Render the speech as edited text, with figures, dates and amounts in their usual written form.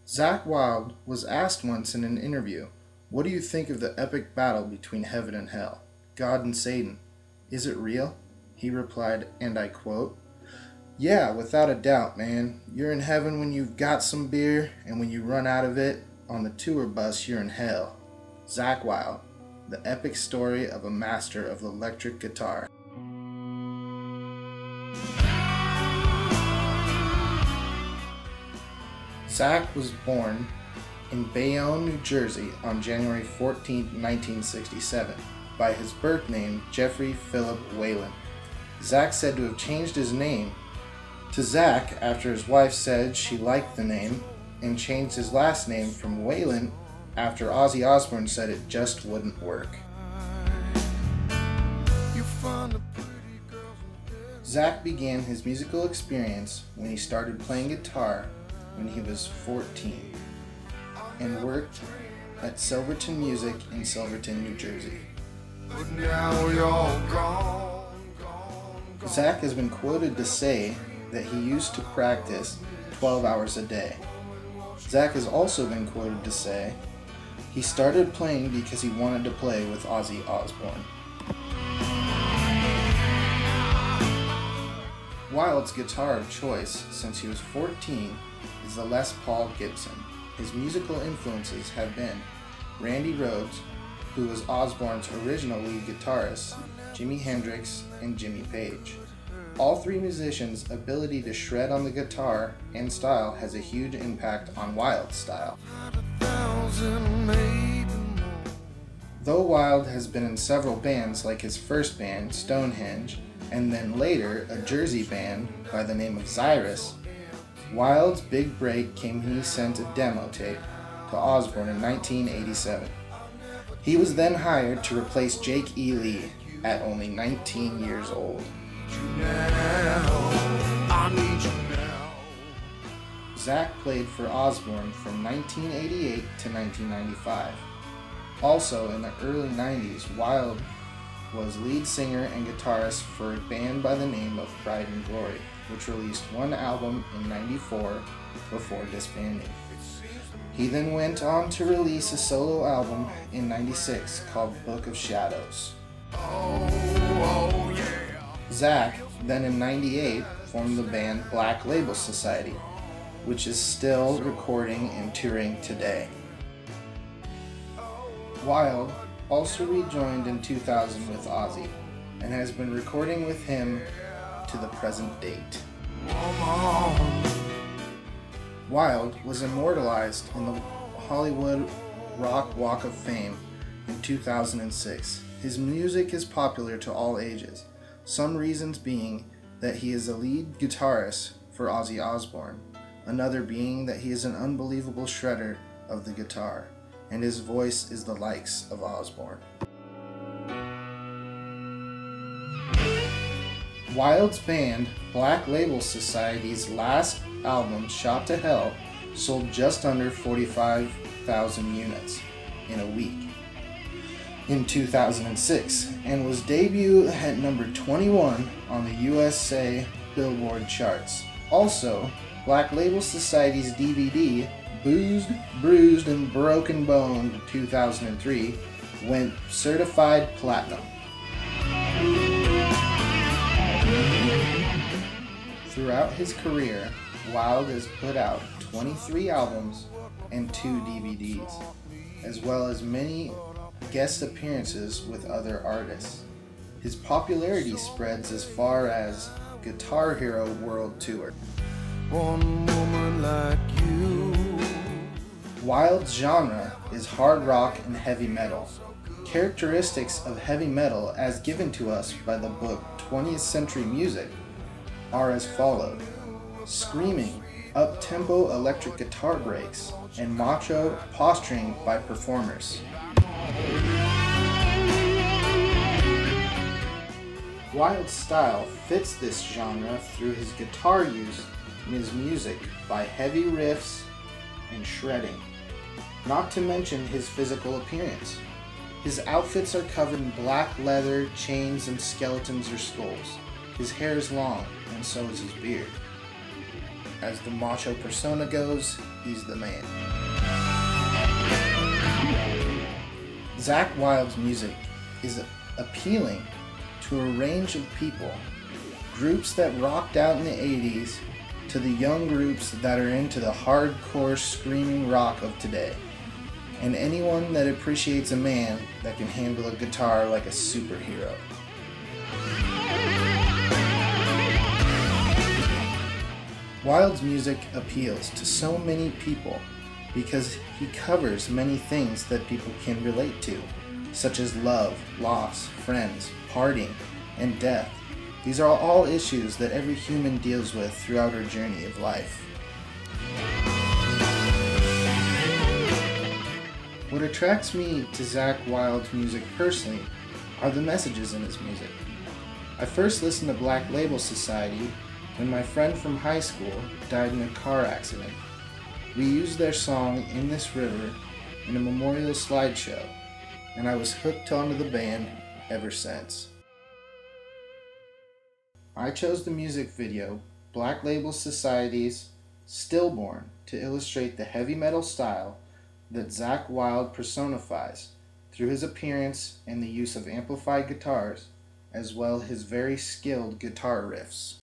Zakk Wylde was asked once in an interview, "What do you think of the epic battle between heaven and hell, God and Satan? Is it real?" He replied, and I quote, "Yeah, without a doubt, man. You're in heaven when you've got some beer, and when you run out of it on the tour bus, you're in hell." Zakk Wylde, the epic story of a master of the electric guitar. Zakk was born in Bayonne, New Jersey on January 14, 1967, by his birth name, Jeffrey Philip Whalen. Zakk said to have changed his name to Zakk after his wife said she liked the name, and changed his last name from Whalen after Ozzy Osbourne said it just wouldn't work. Zakk began his musical experience when he started playing guitar when he was 14 and worked at Silverton Music in Silverton, New Jersey. Zakk has been quoted to say that he used to practice 12 hours a day. Zakk has also been quoted to say he started playing because he wanted to play with Ozzy Osbourne. Wylde's guitar of choice since he was 14 is the Les Paul Gibson. His musical influences have been Randy Rhoads, who was Osbourne's original lead guitarist, Jimi Hendrix, and Jimmy Page. All three musicians' ability to shred on the guitar and style has a huge impact on Wylde's style. Though Wylde has been in several bands like his first band, Stonehenge, and then later a Jersey band by the name of Cyrus, Wylde's big break came when he sent a demo tape to Osbourne in 1987. He was then hired to replace Jake E. Lee at only 19 years old. Zakk played for Osbourne from 1988 to 1995. Also in the early 90s, Wylde was lead singer and guitarist for a band by the name of Pride and Glory, which released one album in '94 before disbanding. He then went on to release a solo album in '96 called Book of Shadows. Zakk then in '98 formed the band Black Label Society, which is still recording and touring today. Wylde also rejoined in 2000 with Ozzy, and has been recording with him to the present date. Wylde was immortalized in the Hollywood Rock Walk of Fame in 2006. His music is popular to all ages, some reasons being that he is a lead guitarist for Ozzy Osbourne, another being that he is an unbelievable shredder of the guitar, and his voice is the likes of Osbourne. Wylde's band, Black Label Society's last album, Shot to Hell, sold just under 45,000 units in a week in 2006, and was debuted at number 21 on the USA Billboard charts. Also, Black Label Society's DVD, Boozed, Bruised, and Broken Boned 2003, went certified platinum. Throughout his career, Wylde has put out 23 albums and 2 DVDs, as well as many guest appearances with other artists. His popularity spreads as far as Guitar Hero World Tour. One woman like you. Wylde's genre is hard rock and heavy metal. Characteristics of heavy metal as given to us by the book 20th Century Music are as follows: screaming, up-tempo electric guitar breaks, and macho posturing by performers. Wylde's style fits this genre through his guitar use in his music by heavy riffs and shredding, not to mention his physical appearance. His outfits are covered in black leather, chains, and skeletons or skulls. His hair is long, and so is his beard. as the macho persona goes, he's the man. Zakk Wylde's music is appealing to a range of people, groups that rocked out in the 80s to the young groups that are into the hardcore screaming rock of today, and anyone that appreciates a man that can handle a guitar like a superhero. Wylde's music appeals to so many people because he covers many things that people can relate to, such as love, loss, friends, parting, and death. These are all issues that every human deals with throughout our journey of life. What attracts me to Zakk Wylde's music personally are the messages in his music. I first listened to Black Label Society when my friend from high school died in a car accident. We used their song "In This River" in a memorial slideshow, and I was hooked onto the band ever since. I chose the music video Black Label Society's "Stillborn" to illustrate the heavy metal style that Zakk Wylde personifies through his appearance and the use of amplified guitars, as well as his very skilled guitar riffs.